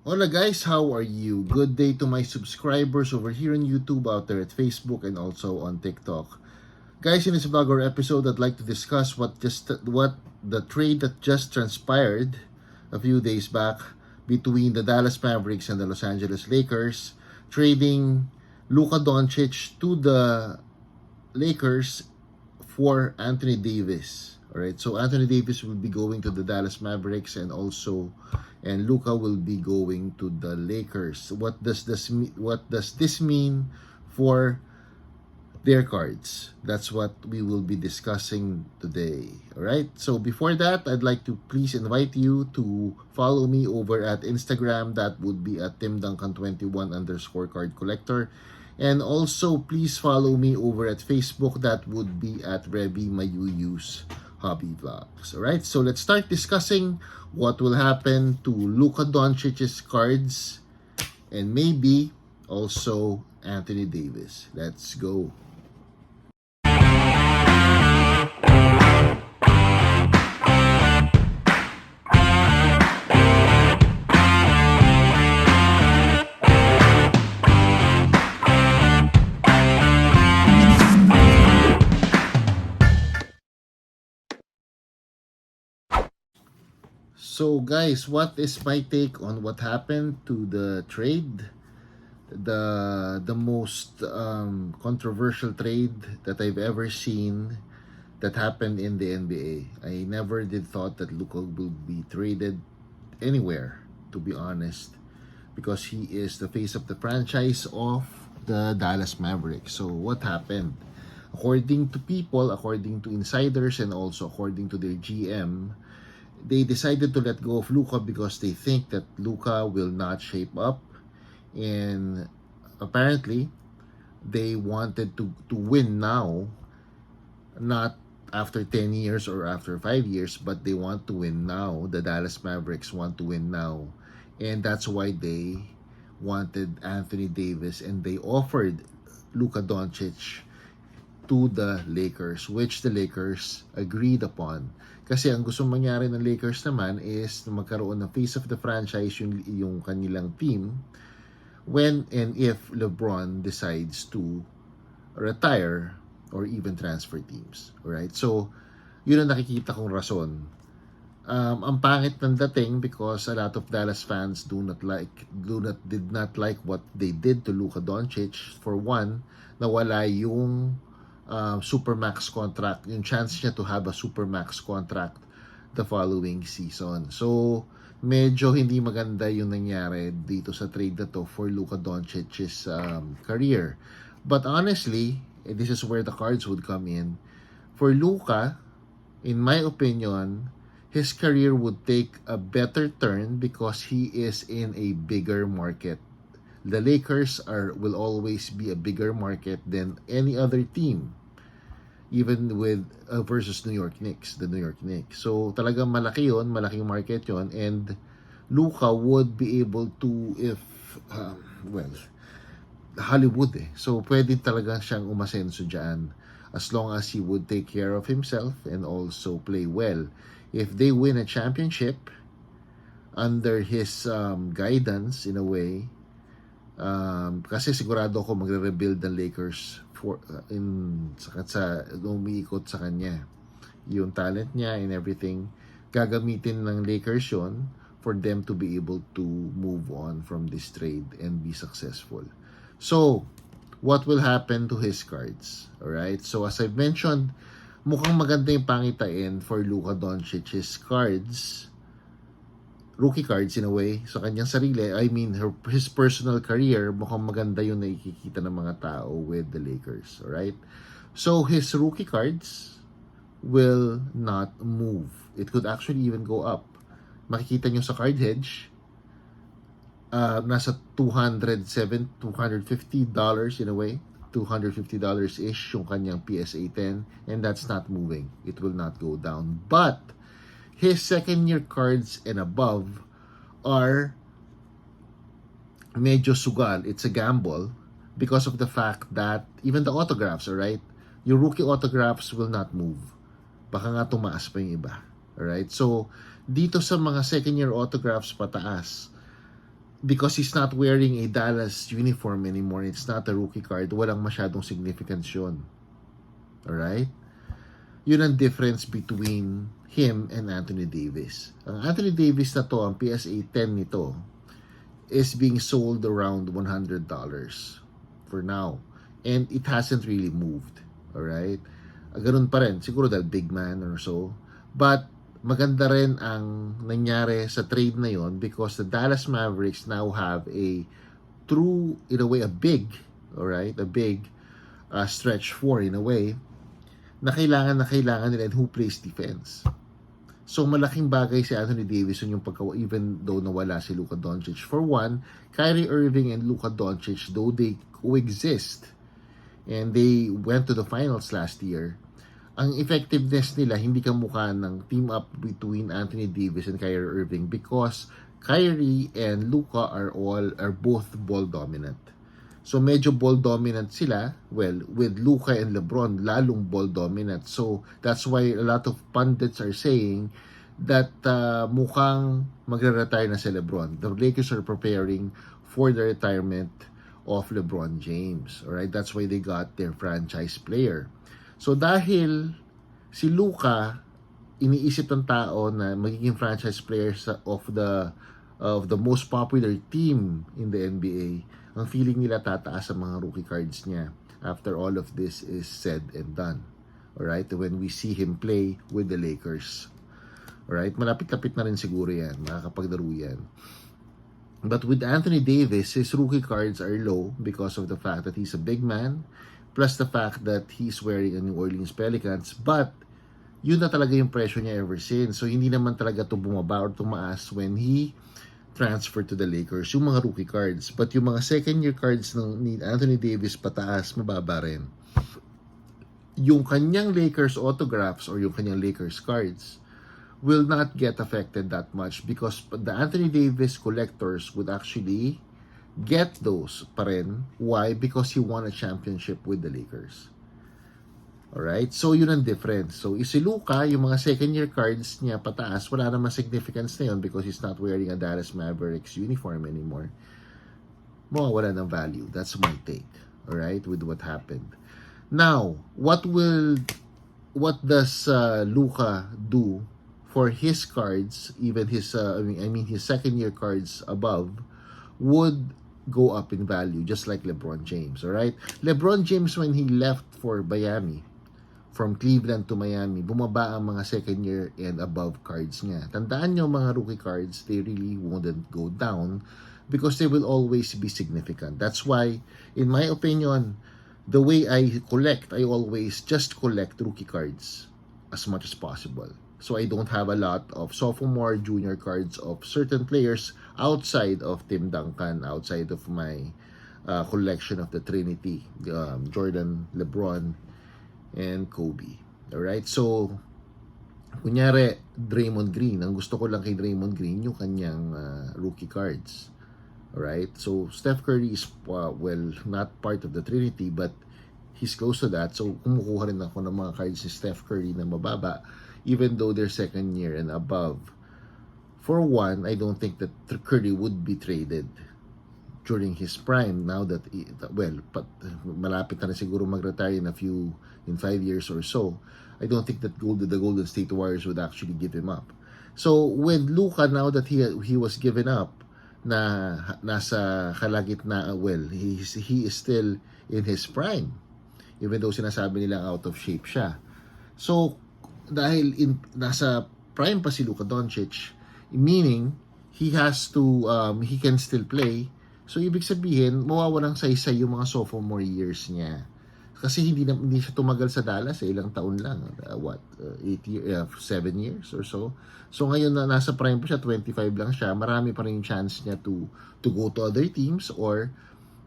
Hola guys, how are you? Good day to my subscribers over here on YouTube, out there at Facebook, and also on TikTok. Guys, in this vlog or episode, I'd like to discuss what the trade that just transpired a few days back between the Dallas Mavericks and the Los Angeles Lakers, trading Luka Doncic to the Lakers for Anthony Davis. Alright, so Anthony Davis will be going to the Dallas Mavericks and Luka will be going to the Lakers. What does this mean for their cards? That's what we will be discussing today. Alright, so before that, I'd like to please invite you to follow me over at Instagram. That would be at timduncan21_card collector. And also, please follow me over at Facebook. That would be at Revy Mayuyu's Hobby Vlogs. Alright, so let's start discussing what will happen to Luka Doncic's cards and maybe also Anthony Davis. Let's go. So guys, what is my take on what happened to the trade? The most controversial trade that I've ever seen that happened in the NBA. I never did thought that Luka would be traded anywhere, to be honest, because he is the face of the franchise of the Dallas Mavericks. So what happened? According to people, according to insiders, and also according to their GM, they decided to let go of Luka because they think that Luka will not shape up, and apparently they wanted to win now, not after 10 years or after 5 years, but they want to win now. The Dallas Mavericks want to win now, and that's why they wanted Anthony Davis, and they offered Luka Doncic to the Lakers, which the Lakers agreed upon. Kasi ang gusto mangyari ng Lakers naman is na magkaroon ng face of the franchise yung kanilang team when and if LeBron decides to retire or even transfer teams. Alright? So, yun ang nakikita kong rason. Ang pangit ng dating because a lot of Dallas fans did not like what they did to Luka Doncic. For one, nawala yung supermax contract, yung chance niya to have a supermax contract the following season. So, medyo hindi maganda yung nangyari dito sa trade na to for Luka Doncic's career. But honestly, this is where the cards would come in. For Luka, in my opinion, his career would take a better turn because he is in a bigger market. The Lakers will always be a bigger market than any other team, even with versus the New York Knicks. So talagang malaki yon, malaking market yon, and Luka would be able to, if Hollywood so pwede talaga siyang umasenso dyan as long as he would take care of himself and also play well. If they win a championship under his guidance in a way, kasi sigurado ako magre-rebuild ng Lakers sa umiikot sa kanya yung talent niya and everything. Gagamitin ng Lakers yon for them to be able to move on from this trade and be successful. So what will happen to his cards? Alright, so as I've mentioned, mukhang maganda yung pangitain for Luka Doncic's cards, rookie cards in a way, sa kanyang sarili. I mean, his personal career, mukhang maganda yung nakikita ng mga tao with the Lakers. Alright? So, his rookie cards will not move. It could actually even go up. Makikita nyo sa card hedge, nasa $250 in a way. $250-ish yung kanyang PSA 10, and that's not moving. It will not go down. But his second year cards and above are medyo sugal. It's a gamble because of the fact that even the autographs, alright, your rookie autographs will not move. Baka nga tumaas pa yung iba. Alright, so dito sa mga second year autographs pataas, because he's not wearing a Dallas uniform anymore, it's not a rookie card, walang masyadong significance yun. Alright? Yun ang difference between him and Anthony Davis. Ang Anthony Davis na to, ang PSA 10 nito, is being sold around $100 for now. And it hasn't really moved. Alright? Ganun pa rin. Siguro dahil big man or so. But, maganda rin ang nangyari sa trade na yon because the Dallas Mavericks now have a true, in a way, a big stretch four in a way, na kailangan nila and who plays defense. So, malaking bagay si Anthony Davis yung even though nawala si Luka Doncic. For one, Kyrie Irving and Luka Doncic, though they coexist, and they went to the finals last year, ang effectiveness nila hindi kamukha ng team up between Anthony Davis and Kyrie Irving because Kyrie and Luka are both ball dominant. So medyo ball dominant sila. Well, with Luka and LeBron, lalong ball dominant. So that's why a lot of pundits are saying that mukhang magre-retire na si LeBron. The Lakers are preparing for the retirement of LeBron James. Alright, that's why they got their franchise player. So dahil si Luka, iniisip ng tao na magiging franchise player of the most popular team in the NBA, ang feeling nila tataas ang mga rookie cards niya after all of this is said and done. Alright? When we see him play with the Lakers. Alright? Malapit-lapit na rin siguro yan. Makakapaglaro yan. But with Anthony Davis, his rookie cards are low because of the fact that he's a big man, plus the fact that he's wearing a New Orleans Pelicans. But, yun na talaga yung presyo niya ever since. So, hindi naman talaga ito bumaba or tumaas when he transferred to the Lakers, yung mga rookie cards. But yung mga second-year cards ni Anthony Davis pataas, mababa rin. Yung kanyang Lakers autographs or yung kanyang Lakers cards will not get affected that much because the Anthony Davis collectors would actually get those pa rin. Why? Because he won a championship with the Lakers. Alright? So, yun ang difference. So, si Luka, yung mga second-year cards niya pataas, wala naman significance na yun because he's not wearing a Dallas Mavericks uniform anymore. Mawawala ng value. That's my take. Alright? With what happened. Now, what does Luka do for his cards, even his, his second-year cards above, would go up in value, just like LeBron James. Alright? LeBron James, when he left for Miami, from Cleveland to Miami, bumaba ang mga second year and above cards niya. Tandaan nyo mga rookie cards, they really wouldn't go down because they will always be significant. That's why, in my opinion, the way I collect, I always just collect rookie cards as much as possible. So I don't have a lot of sophomore, junior cards of certain players outside of Tim Duncan, outside of my collection of the Trinity, Jordan, LeBron, and Kobe. Alright? So, kunyari, Draymond Green. Ang gusto ko lang kay Draymond Green, yung kanyang rookie cards. Alright? So, Steph Curry is, not part of the Trinity, but he's close to that. So, kumukuha rin ako ng mga cards ni Steph Curry na mababa, even though they're second year and above. For one, I don't think that Curry would be traded during his prime now that, malapit na siguro mag-retire in 5 years or so. I don't think that the Golden State Warriors would actually give him up. So, with Luka, now that he was given up, na nasa kalagitnaan, he is still in his prime. Even though sinasabi nila out of shape siya. So, dahil nasa prime pa si Luka Doncic, meaning, he can still play. So, ibig sabihin, mawawalang saysay yung mga sophomore years niya. Kasi hindi siya tumagal sa Dallas, ilang taon lang. 7 years or so. So, ngayon na nasa prime pa siya, 25 lang siya, marami pa rin chance niya to go to other teams or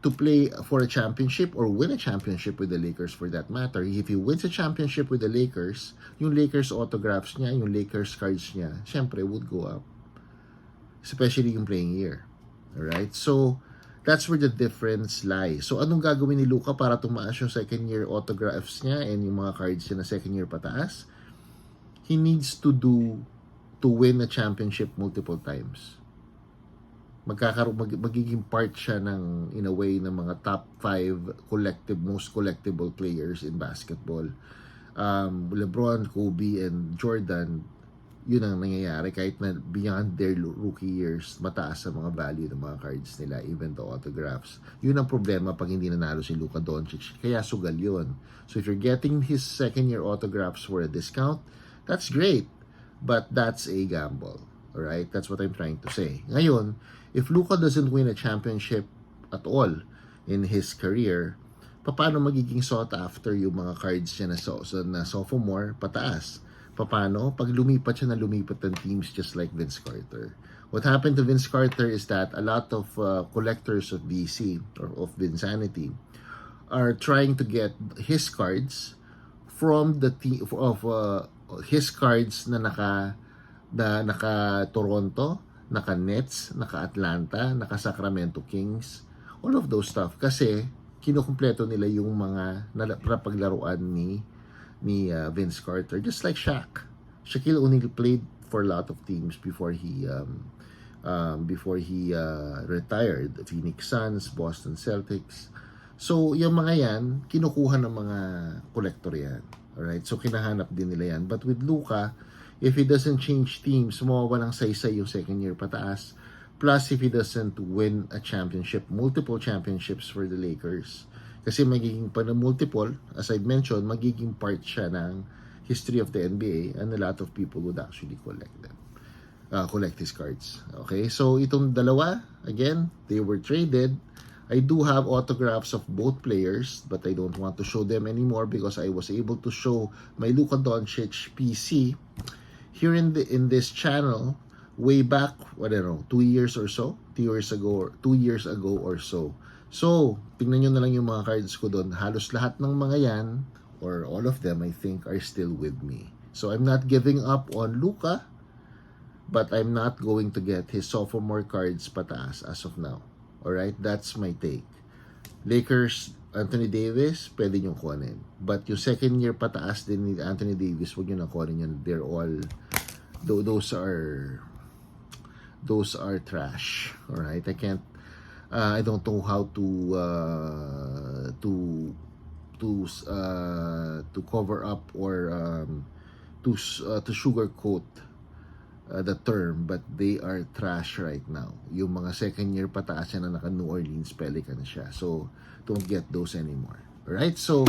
to play for a championship or win a championship with the Lakers for that matter. If he wins a championship with the Lakers, yung Lakers autographs niya, yung Lakers cards niya, syempre would go up. Especially yung playing year. Alright? So, that's where the difference lies. So, anong gagawin ni Luka para tumaas yung second year autographs niya and yung mga cards niya na second year pataas? He needs to win a championship multiple times. magiging part siya ng, in a way, ng mga top 5 most collectible players in basketball. LeBron, Kobe, and Jordan, yun ang nangyayari kahit na beyond their rookie years, mataas ang mga value ng mga cards nila, even the autographs. Yun ang problema pag hindi nanalo si Luka Doncic, kaya sugal yun. So if you're getting his second year autographs for a discount, that's great, but that's a gamble. Alright, that's what I'm trying to say. Ngayon, if Luka doesn't win a championship at all in his career, paano magiging sought after yung mga cards niya na sophomore pataas? Paano? Pag lumipat siya na lumipat ng teams just like Vince Carter. What happened to Vince Carter is that a lot of collectors of VC or of Vinsanity are trying to get his cards from the team of his cards na naka Toronto, naka Nets, naka Atlanta, naka Sacramento Kings, all of those stuff kasi kinukumpleto nila yung mga napaglaruan ni Vince Carter, just like Shaq. Shaquille O'Neal played for a lot of teams before he retired. Phoenix Suns, Boston Celtics. So, yung mga yan, kinukuha ng mga collector yan. Alright? So, kinahanap din nila yan. But with Luka, if he doesn't change teams, mawawalang saysay yung second year pataas. Plus, if he doesn't win a championship, multiple championships for the Lakers, kasi magiging pa na multiple, as I mentioned, magiging part siya ng history of the NBA and a lot of people would actually collect them. Collect his cards. Okay, so itong dalawa, again, they were traded. I do have autographs of both players, but I don't want to show them anymore because I was able to show my Luka Doncic PC here in this channel way back, I don't know, 2 years or so, 2 years ago or so. So, tingnan nyo na lang yung mga cards ko doon. Halos lahat ng mga yan, or all of them, I think, are still with me. So, I'm not giving up on Luka, but I'm not going to get his sophomore cards pataas as of now. Alright? That's my take. Lakers, Anthony Davis, pwede nyo kunin. But yung second year pataas din ni Anthony Davis, huwag nyo na kunin yan. They're all, those are trash. Alright? I don't know how to cover up or to sugarcoat the term, but they are trash right now. Yung mga second year pataas na naka New Orleans Pelicans siya. So don't get those anymore. Alright? So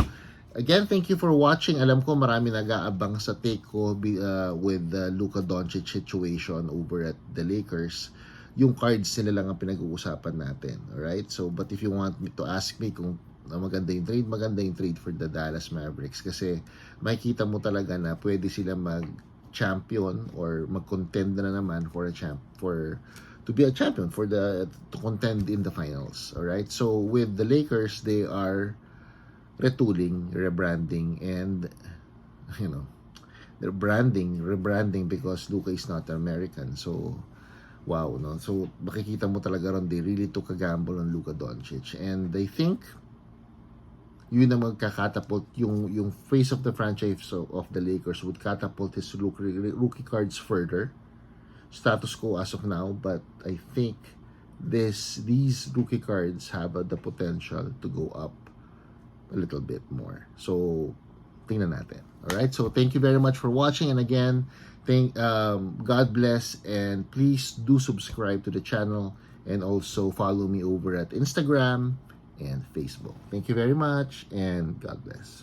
again, thank you for watching. Alam ko marami nag-aabang sa take ko with the Luka Doncic situation over at the Lakers. Yung cards nila lang ang pinag-uusapan natin. Alright? So, but if you want me to ask me kung maganda yung trade for the Dallas Mavericks kasi makikita mo talaga na pwede sila mag-champion or mag-contend na naman to be a champion to contend in the finals. Alright? So, with the Lakers, they are retooling, rebranding, and they're rebranding because Luka is not American. So, wow, no? So, makikita mo talaga ron, they really took a gamble on Luka Doncic. And I think, yun ang magkakatapult, yung face of the franchise of the Lakers would catapult his rookie cards further. Status quo as of now, but I think these rookie cards have the potential to go up a little bit more. So, tingnan natin. Alright, so thank you very much for watching. And again, God bless, and please do subscribe to the channel and also follow me over at Instagram and Facebook. Thank you very much, and God bless.